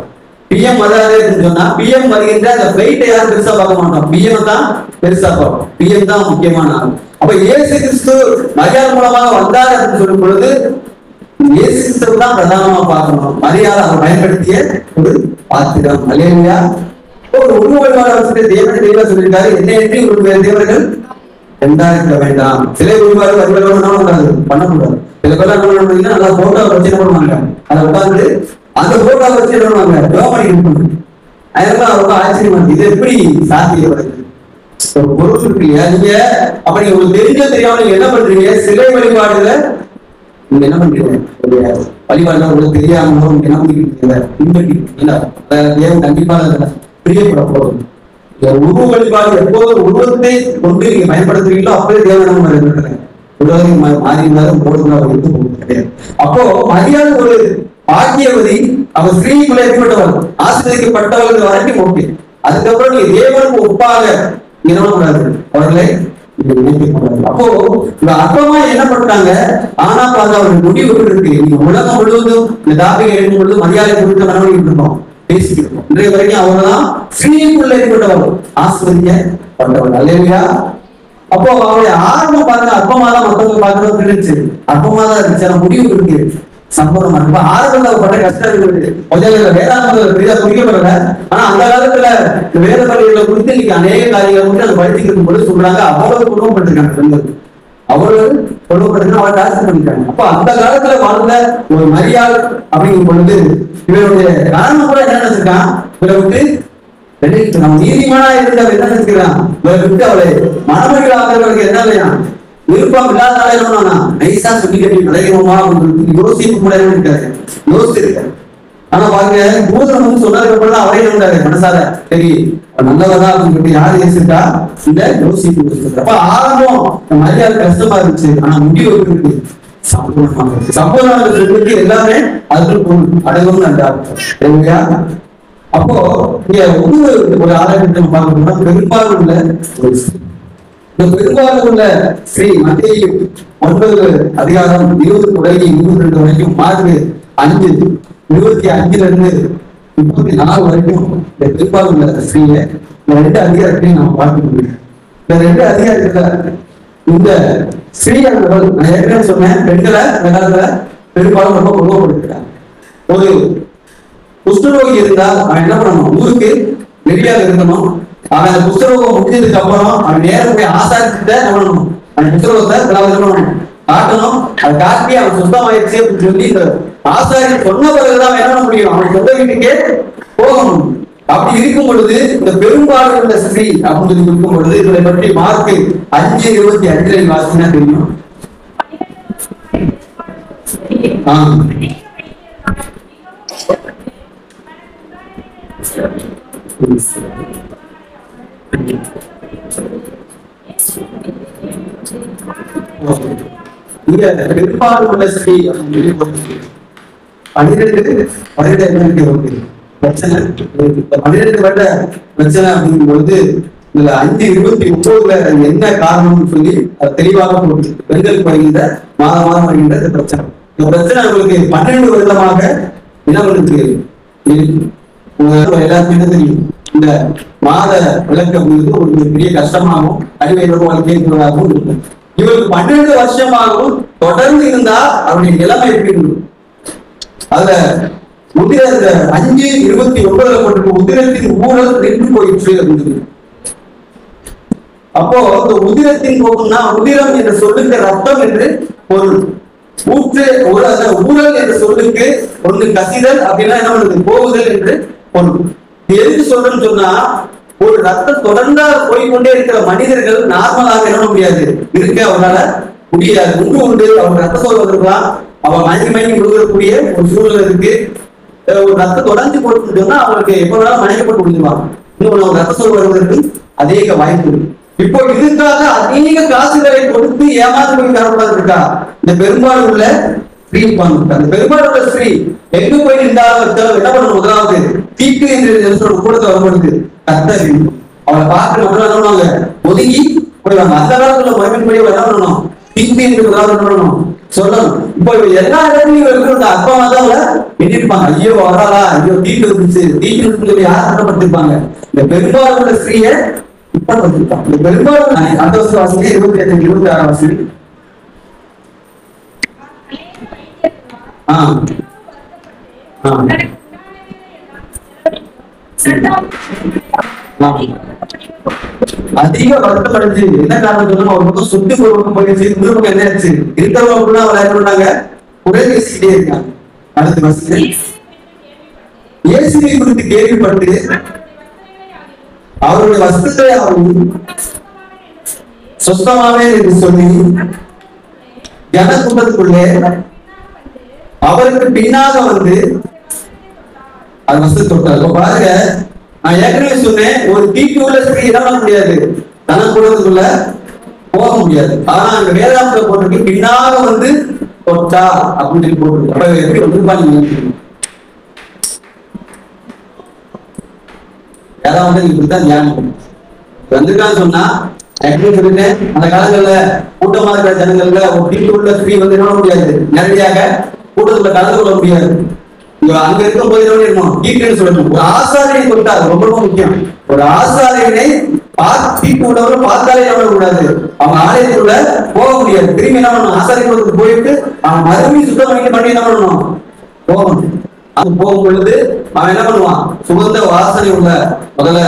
Speaker 1: பிஎம் வராதுன்னு சொன்னா பிஎம் வருகின்ற அந்த பிளைட்டை யாரும் பெருசா பார்க்க மாட்டோம், பிஎம் தான் பெருசா பார்ப்போம், பிஎம் தான் முக்கியமான ஆள். அப்ப இயேசு கிறிஸ்து மரியாதை மூலமாக வந்தார் அப்படின்னு சொல்லும் பொழுது இயேசு கிறிஸ்துவை தான் பிரதானமா பார்க்கணும். மரியாதை அவர் பயன்படுத்திய ஒரு பாத்திரம் அல்லேலூயா. ஒரு உருவ வழிபாடு தேவனை தெளிவா சொல்லியிருக்காரு, என்ன என்று ஒரு தேவர்கள் இருக்க வேண்டாம். சிலை வழிபாடு வழிபாடு பண்ணக்கூடாது. சில பேர் என்ன பண்ணீங்கன்னா நல்லா போட்டோ வச்சு பண்ணுவாங்க, அதை உட்கார்ந்து அந்த போட்டோ வச்சு என்ன பண்ணுவாங்க ஜோபடி இருப்பாங்க. அதெல்லாம் ரொம்ப ஆச்சரியமா இருக்கு, இது எப்படி சாத்தியப்படுது? ஒரு பொருள் இருக்கு இல்லையா, நீங்க அப்ப நீங்க உங்களுக்கு தெரிஞ்ச தெரியாம நீங்க என்ன பண்றீங்க, சிலை வழிபாடுல நீங்க என்ன பண்றீங்க, வழிபாடுல உங்களுக்கு தெரியாம என்ன பண்ணிக்கிறீங்க, பின்பற்றிருக்கீங்களா? தேவன் கண்டிப்பாக பிரியப்பட போதும். உருவ வழிபாடு எப்போது உருவத்தை கொண்டு நீங்க பயன்படுத்துறீங்களோ அப்பவே தேவனம் உலகம் மாறி கிடையாது. அப்போ மரியாதை ஒரு பாக்கியவதி, அவர் ஸ்ரீக்குள்ள ஏற்பட்டவர், ஆசிரியப்பட்டவர்கள் வரைக்கும் ஓகே. அதுக்கப்புறம் நீங்க தேவனுக்கு ஒப்பாக நிறுவனக்கூடாது, அவர்களை அப்போ இந்த அர்த்தமா என்ன பண்றாங்க, ஆனா பார்த்து அவர்கள் முடிவு இருக்கு. நீங்க உலகம் முழுவதும் இந்த டாபிக் எடுக்கும் பொழுது மரியாதை கொடுத்த நடவடிக்கை இருக்கோம் பேசிக்கிறோம். இன்றைய வரைக்கும் அவங்கதான் ஸ்ரீக்குள்ள ஏற்பட்டவர், ஆசிரியப்பட்டவர் அல்லேலூயா. அப்போ அவருடைய ஆரம்பம் பாருங்க அற்பமா தான் மற்றவங்க பார்க்கறது இருந்துச்சு, அற்பமா தான் இருந்துச்சு. ஆனா முடிவு இருக்கு சம்பவம். இப்ப ஆரம்பத்தில் அவர் பட்ட கஷ்டம் இருக்குது, கொஞ்சம் வேதாந்தத்தில் பெரிதா குறிக்கப்படல. ஆனா அந்த காலத்துல வேத பள்ளிகளை குறித்து இன்னைக்கு அநேக காரியங்களை குறித்து அந்த படிச்சுட்டு இருக்கும் பொழுது சொல்றாங்க, அவ்வளவு குடும்பப்பட்டிருக்காங்க பெண்கள், அவ்வளவு குடும்பப்பட்டு அவரை டார்ச்சர் பண்ணிருக்காங்க. அப்ப அந்த காலத்துல வாழ்ந்த ஒரு மரியாதை அப்படிங்கும் பொழுது இவருடைய காரணம் கூட என்ன நினைச்சிருக்கான், இவரை விட்டு நம்ம நீதிமானா இருந்து அவர் என்ன நினைச்சுக்கிறான், இவரை விட்டு அவளை மனமொழிகள் ஆகிறவர்களுக்கு என்ன இல்லையா விருப்பம் இல்லாத நைசா சொல்லி கட்டி விளையமா யோசிப்பு கூட இருக்காரு, யோசிச்சிருக்காரு. ஆனா பாருங்க பூதம் வந்து சொன்னதுக்கு அப்புறம் தான் அவரே இருந்தாரு மனசார, சரி நல்லவதா அப்படின்னு சொல்லி யாரு யோசிச்சா இந்த யோசிப்பு. அப்ப ஆரம்பம் மரியாதை கஷ்டமா இருந்துச்சு, ஆனா முடிவு இருக்கு சம்பூர்ண எல்லாமே அதுக்கு அடங்கும் இல்லையா? அப்போ இங்க ஒரு ஆலயத்தை நம்ம பார்க்கணும்னா பெரும்பாலும் உள்ள இந்த பெரும்பாலும் உள்ள ஸ்ரீ மத்தேயு 9 அதிகாரம் 20 தொடங்கி 22 வரைக்கும், மார்க் 5 25 இருந்து 34 வரைக்கும் இந்த பெரும்பாலும் உள்ள ஸ்ரீய இந்த 2 அதிகாரத்தையும் நம்ம பார்க்க முடியும். இந்த 2 அதிகாரத்துல இந்த ஸ்ரீகள் நான் ஏற்கனவே சொன்னேன், பெண்களை இந்த காலத்துல பெரும்பாலும் ரொம்ப கொடுமைப்படுத்திட்டாங்க. ஒரு குஷ்டரோகி இருந்தால் அவன் என்ன பண்ணணும், ஊருக்கு நெறியாக இருக்கணும். அவன் அந்த குஷ்டரோகம் முடிஞ்சதுக்கு அப்புறம் அவன் நேரம் போய் ஆசாரிக்கிட்ட என்ன பண்ணணும், அந்த புத்தகத்தை காட்டணும். அதை காட்டி அவன் சுத்தமாயிடுச்சு அப்படின்னு சொல்லி இந்த ஆசாரியர் சொன்ன பிறகுதான் என்ன பண்ண முடியும், அவன் சொந்த வீட்டுக்கே போகணும். அப்படி இருக்கும் பொழுது இந்த பெரும்பாலும் உள்ள ஸ்திரீ அப்படின்னு சொல்லி இருக்கும் பொழுது இதை பற்றி மார்க் 5:25 வாசினா தெரியும். இங்க பெரும்பாலும் உள்ள ஸ்திரீ 12 பிரச்சனை 12 வருட பிரச்சனை அப்படிங்கும் பொழுது இதுல 5:29 என்ன காரணம்னு சொல்லி அது தெளிவாக போட்டு பெண்களுக்கு வருகின்ற மாதம் வருகின்ற இந்த பிரச்சனை. இந்த பிரச்சனை உங்களுக்கு 12 வருடமாக இனவர்களுக்கு எல்லாருமே தெரியும். இந்த மாத விளக்கு அப்படிங்கிறது ஒரு பெரிய கஷ்டமாகவும் அடிமையோட வாழ்க்கையாகவும் இருக்கும். இவருக்கு 12 வருஷமாகவும் தொடர்ந்து இருந்தா அவருடைய நிலைமை எப்படி இருக்கும்? அதுல உதிர 5:29 போட்டு உதிரத்தின் ஊழல் நின்று போயிற்று அப்படின்னு. அப்போ இந்த உதிரத்தின் போகும்னா உதிரம் என்று சொல்லுங்க ரத்தம் என்று பொருள். ஊற்று ஊழல் என்று சொல்லுக்கு ஒன்று கசிதல் அப்படின்னா என்ன பண்ணுது, போகுதல் என்று பொருள். எதுக்கு சொல்றேன்னு சொன்னா ஒரு ரத்தம் தொடர்ந்தா போய்கொண்டே இருக்கிற மனிதர்கள் நார்மலாக என்ன முடியாது, இருக்க அவரால் முடியாது. உண்டு அவங்க ரத்த சோர்வு இருக்கலாம், அவன் மயங்கி கொடுக்கக்கூடிய ஒரு சூழ்நிலை இருக்கு. ஒரு ரத்தம் தொடர்ந்து கொடுத்துட்டோம்னா அவங்களுக்கு எப்போனாலும் மயக்கப்பட்டு விடுவாங்க. இன்னும் ரத்த சோர்வு வருவதற்கு அதிக வாய்ப்பு இருக்கு. இப்போ இதுக்காக அதிக காசுகளை கொடுத்து ஏமாந்து போய் தரப்படாது இருக்கா இந்த பெரும்பாலும் உள்ள ஸ்ரீ பங்கு. அந்த பெரும்பாலும் உள்ள ஸ்ரீ எங்க போய் நின்றாலும் என்ன பண்ணணும், முதலாவது தீக்கு என்று கூடத்தை வரப்படுது கத்தரி அவளை பார்த்து முதல்ல ஒதுங்கி போயிடுவாங்க. அந்த காலத்துல மறுபடி என்ன பண்ணணும், தீக்கு என்று முதலாவது என்ன பண்ணணும் சொல்லணும். இப்போ எல்லா இடத்துலயும் இருக்கிற அப்பா தான் எண்ணிருப்பாங்க, ஐயோ வராதா, ஐயோ தீக்கு இருந்துச்சு, தீக்கு சொல்லி யார் சட்டப்பட்டிருப்பாங்க. இந்த பெரும்பாலும் உள்ள ஸ்ரீயை இப்ப பெரும்பாலும் அந்த வருஷம் வாசல் 28-26 வாசல் அதிக வருத்தம் அடைஞ்சு என்ன காரணம் சொன்னா ஒரு பக்கம் சுத்தி போய் போயிடுச்சு. இன்னொரு என்ன ஆச்சு, இருக்கிறவங்க அப்படின்னா அவர் என்ன பண்ணாங்க, குறை பேசிக்கிட்டே இருக்காங்க. அடுத்த வருஷம் இயேசுவை குறித்து கேள்விப்பட்டு அவருடைய வஸ்துக்களை அவர் சொந்தமாவே என்று சொல்லி ஜனக்கூட்டத்துக்குள்ளே அவருக்கு பின்னாக வந்து அது வஸ்து தொட்டார். பாருங்க, நான் ஏற்கனவே சொன்னேன், ஒரு தீக்கு உள்ள ஸ்திரீ இடம் பண்ண முடியாது, ஜனக்கூட்டத்துக்குள்ள போக முடியாது. ஆனா அங்க வேதாந்தத்துல போட்டிருக்கு பின்னாக வந்து தொட்டா அப்படின்னு சொல்லி போட்டிருக்கு. அப்ப எப்படி வந்து ஏதாவது இப்படித்தான் தியானம் வந்திருக்கான்னு சொன்னா சொல்லிட்டேன். அந்த காலங்கள்ல கூட்டமா இருக்கிற ஜனங்கள்ல ஒரு தீட்டு உள்ள ஸ்திரீ வந்து என்ன முடியாது, நேரடியாக கூட்டத்துல கலந்து கொள்ள முடியாது. அங்க இருக்கும் போது என்ன இருக்கணும், தீட்டுன்னு சொல்லணும். ஒரு ஆசாரியை தொட்டாது ரொம்ப ரொம்ப முக்கியம். ஒரு ஆசாரியனை தீட்டு உள்ளவரை பார்த்தாலே என்ன கூடாது, அவங்க ஆலயத்துக்குள்ள போக முடியாது. திரும்பி என்ன பண்ணணும், ஆசாரியத்துக்கு போயிட்டு அவன் மறுபடியும் சுத்தம் பண்ணி என்ன பண்ணணும், போகணும். அது போகும் பொழுது அவன் என்ன பண்ணுவான், சுகந்த வாசனை உள்ள முதல்ல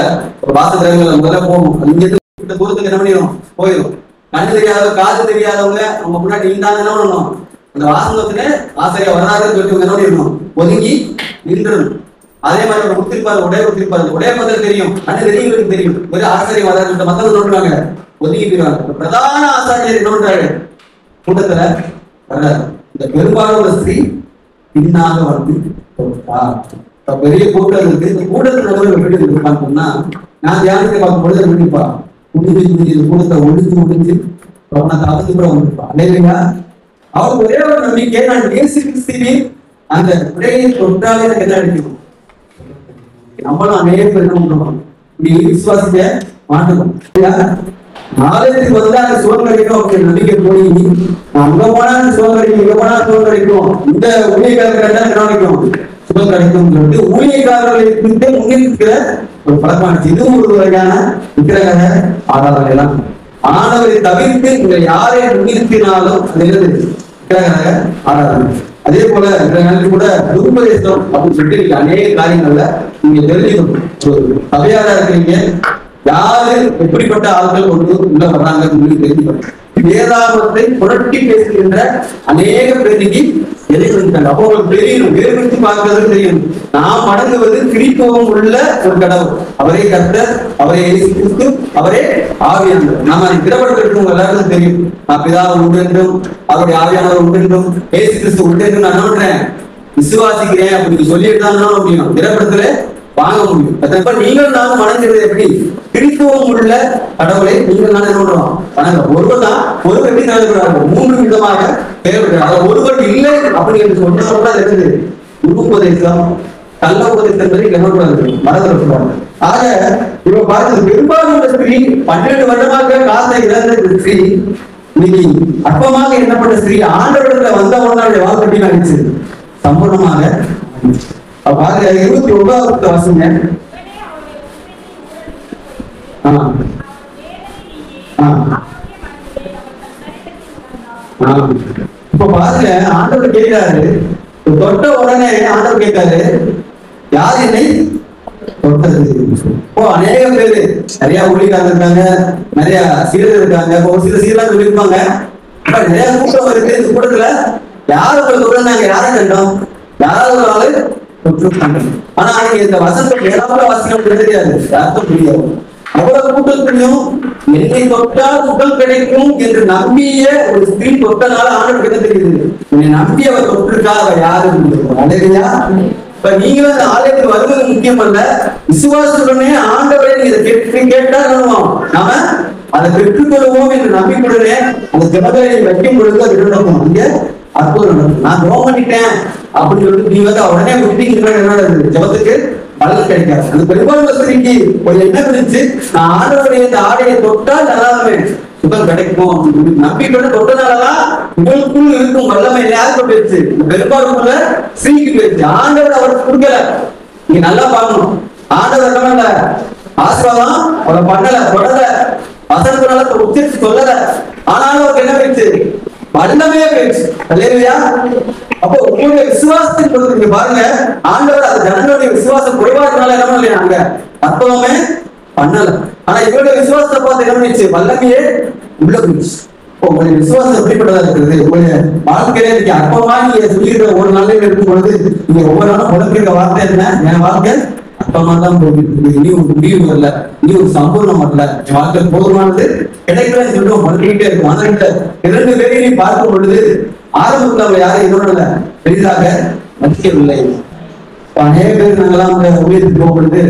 Speaker 1: வாசகங்கள் முதல்ல போகும். இங்க தூரத்துக்கு என்ன பண்ணிடும், போயிடும். கண்ணு தெரியாத காது தெரியாதவங்க அவங்க முன்னாடி இருந்தாங்க என்ன பண்ணணும், அந்த வாசகத்துல ஆசிரியர் வராதுன்னு சொல்லிட்டு என்ன பண்ணிடணும், ஒதுங்கி நின்றணும். அதே மாதிரி ஒரு உத்திருப்பாரு, உடைய மக்கள் தெரியும், கண்ணு தெரியும் தெரியும், ஒரு ஆசிரியர் வராது மக்கள் சொல்றாங்க ஒதுங்கி போயிடுவாங்க. பிரதான ஆசாரியர் என்ன பண்றாரு, கூட்டத்துல வர்றாரு. இந்த பெரும்பாலான ஸ்திரீ பின்னாக வந்து பெரிய கூட்டம் இருக்கு. இந்த கூட்டத்துல எப்படி இருப்பாங்கன்னா, நான் தியானத்தை பார்க்கும் பொழுது கண்டிப்பா கூட்டத்தை ஒழிஞ்சு அவனுக்கு கூட வந்திருப்பான் இல்லைங்களா. அவர் ஒரே ஒரு நம்பிக்கை, நான் இயேசு கிறிஸ்துவின் அந்த உடையை தொட்டாலே எனக்கு என்ன அடிக்கணும். நம்மளும் அநேக பேர் என்ன பண்றோம், இப்படி விசுவாசிக்க மாட்டோம். ஆலயத்துக்கு வந்தா அந்த சுகம் கிடைக்கும் அப்படின்னு நம்பிக்கை போய் அங்க போனா சுகம் கிடைக்கும், இங்க போனா சுகம் கிடைக்கும், இந்த ஊழியக்காரர்கள் என்ன கிடைக்கும், சுகம் கிடைக்கும் சொல்லிட்டு ஊழியக்காரர்களை குறித்து முன்னிற்கிற ஒரு பழக்கமாச்சு. இதுவும் ஒரு வகையான விக்கிரக ஆராதனை எல்லாம். ஆனவரை தவிர்த்து இங்க யாரை முன்னிறுத்தினாலும் அது விக்கிரக ஆராதனை. அதே போல கூட துருபதேசம் அப்படின்னு சொல்லிட்டு அநேக காரியங்கள்ல நீங்க தெரிஞ்சுக்கணும். சபையாரா இருக்கீங்க, யாரு எப்படிப்பட்ட ஆட்கள் கொண்டு உள்ள வர்றாங்கன்னு தெரிஞ்சுக்கணும். வேதாகமத்தை புரட்டி பேசுகின்ற அநேக பேருக்கு எதிர்த்தாங்க. அப்போ உங்களுக்கு தெரியணும், வேறுபடுத்தி பார்க்கிறது தெரியும். நாம் அடங்குவது கிறிஸ்துவம் உள்ள ஒரு கடவுள். அவரே கர்த்தர், அவரே இயேசு கிறிஸ்து, அவரே ஆவியானவர். நாம அதை திறப்படுத்த எல்லாருக்கும் தெரியும். நான் பிதாவை உண்டு என்றும் அவருடைய ஆவியானவர் உண்டு என்றும் இயேசு கிறிஸ்து உண்டு என்றும் நான் நம்புறேன், விசுவாசிக்கிறேன் அப்படின்னு சொல்லிட்டு தான் முடியும். திறப்படுத்தல வாங்க முடியும். அதனால நீங்கள் நானும் வணங்குறது எப்படி? கிறிஸ்துவம் உள்ள கடவுளை நீங்கள் நான் என்ன பண்றோம்? வணங்க. ஒருவர் தான் ஒருவர் எப்படி நடக்கிறார்கள்? 3 விதமாக செயல்படுறாங்க. ஒருவர் இல்லை அப்படின்னு சொன்னா இருக்குது உபதேசம், கள்ள உபதேசம் என்னக்கூடாது, மறந்துடக்கூடாது. ஆக இப்ப பார்த்து பெரும்பாலும் ஸ்திரீ 12 வருடமாக காசை இழந்த ஸ்திரீ இன்னைக்கு அற்பமாக எண்ணப்பட்ட ஸ்திரீ ஆண்டவரத்துல வந்த உடனே வாழ்க்கை ஆயிடுச்சு சம்பூர்ணமாக. பாருங்க 29வது வாசிங்க. இப்ப பாருங்க ஆண்டவர் கேட்கிறாரு, தொட்ட உடனே ஆண்டவர் கேட்காரு யார் என்னை தொட்டது? அநேக பேரு நிறைய ஊழியக்காரங்க இருக்காங்க, நிறைய சீரர் இருக்காங்க, ஒரு சில சீரெல்லாம் சொல்லியிருப்பாங்க. நிறைய கூட்டம் இருக்கு. இந்த கூட்டத்துல யாரு உங்களை நாங்க யாரை கண்டோம்? யாராவது ஒரு ஆளு தொற்று. ஆனா இந்த வசனத்தை ஏதாவது வாசிக்க தெரியாது, யாருக்கும் புரியாது. அவ்வளவு கூட்டத்திலையும் என்னை தொட்டால் புகழ் கிடைக்கும் என்று நம்பிய ஒரு ஸ்திரீ தொட்டனால ஆண்டவர் என்ன தெரியுது? என்னை நம்பி அவர் தொற்றுக்கா அவர் யாரு? அழகையா? இப்ப நீங்களும் அந்த ஆலயத்துக்கு வருவது முக்கியம் அல்ல, விசுவாசத்துடனே ஆண்டவரை இதை கேட்டா பண்ணுவோம், நாம அதை பெற்றுக்கொள்வோம் என்று நம்பிக்கையுடனே அந்த ஜபங்களை வைக்கும் பொழுது அது நடக்கும். இங்க அற்புதம் நடக்கும். நான் ஜபம் பண்ணிட்டேன் அப்படின்னு சொல்லிட்டு நீ வந்து உடனே என்ன ஜபத்துக்கு பலன் கிடைக்காது. அந்த பெரும்பாலும் வசதிக்கு ஒரு என்ன இருந்துச்சு, நான் ஆண்டவருடைய இந்த ஆடையை தொட்டால் நல்லாவே சுகம் கிடைக்கும் நம்பிக்கையோட தொட்டனாலதான் உங்களுக்குள் இருக்கும் வல்லமை யாருக்கு போயிடுச்சு? பெரும்பாலும் ஸ்ரீக்கு போயிடுச்சு. ஆண்டவர் அவருக்கு கொடுக்கல. நீங்க நல்லா பார்க்கணும், ஆண்டவர் என்ன ஆசீர்வாதம் அவரை பண்ணல, தொடல, வசனத்தினால உச்சரிச்சு சொல்லல. ஆனாலும் அவருக்கு என்ன போயிடுச்சு? வல்லமே போயிடுச்சு. இல்லையா? அப்போ உங்களுடைய விசுவாசத்தின் பொழுது நீங்க பாருங்க, ஆண்டவர் அந்த ஜனங்களுடைய விசுவாசம் குறைவாதனால என்ன இல்லையா அங்க அற்புதமே பண்ணல. ஆனா இவருடைய விசுவாசத்தை பார்த்து என்ன பண்ணிச்சு? வல்லமையே உள்ள போயிடுச்சு. உங்களுடைய விசுவாசம் எப்படிப்பட்டதா இருக்கிறது? உங்களுடைய வாழ்க்கையில இன்னைக்கு அற்பமா நீங்க சொல்லிக்கிற ஒரு நாளைக்கு இருக்கும் பொழுது நீங்க ஒவ்வொரு நாளும் உடம்புக்கிற வார்த்தை என்ன? என் வாழ்க்கை அற்பமா தான் போயிட்டு, இனி ஒரு முடிவு வரல, இனி ஒரு சம்பூர்ணம் வரல, என் வாழ்க்கை போதுமானது கிடைக்கலன்னு சொல்லிட்டு மறுக்கிட்டே இருக்கும். ஆனா இந்த 2 பேரையும் பார்க்கும் பொழுது ஆரம்பத்தில் அவங்க யாரும் இதோட பெரிதாக மதிக்கவில்லை. அநேக பேர் நாங்கெல்லாம் ஊழியத்துக்கு போகும்பொழுது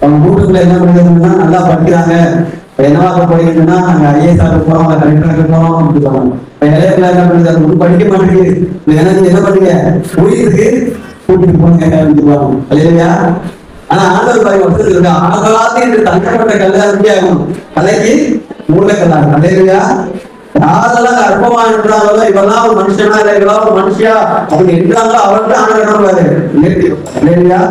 Speaker 1: அவங்க கூட்டத்துல என்ன பண்ணுறதுன்னா நல்லா படிக்கிறாங்க, என்னவாக போறீங்கன்னா நாங்க ஐஏஎஸ் ஆக போறோம், கலெக்டராக போறோம் அப்படின்னு சொல்லுவாங்க. என்ன பண்ணுறது? ஒன்றும் படிக்க மாட்டேங்குது, என்ன பண்ணுங்க ஊழியத்துக்கு கூட்டிட்டு போங்க சொல்லுவாங்க. இல்லையா? ஆனா ஆண்டவர் பாய் வசதி இருக்கு, ஆகாது என்று தங்கப்பட்ட கல்யாணம் ஆகும் கலைக்கு மூலக்கல்லாங்க. இல்லையா? யாரெல்லாம் அற்பமா என்றாங்களோ இவெல்லாம் ஒரு மனுஷனா இல்லை, இவெல்லாம் ஒரு மனுஷியா அப்படி என்றாங்களோ அவர்கிட்ட ஆண்டவர் நிறுத்திடும். இல்லையா?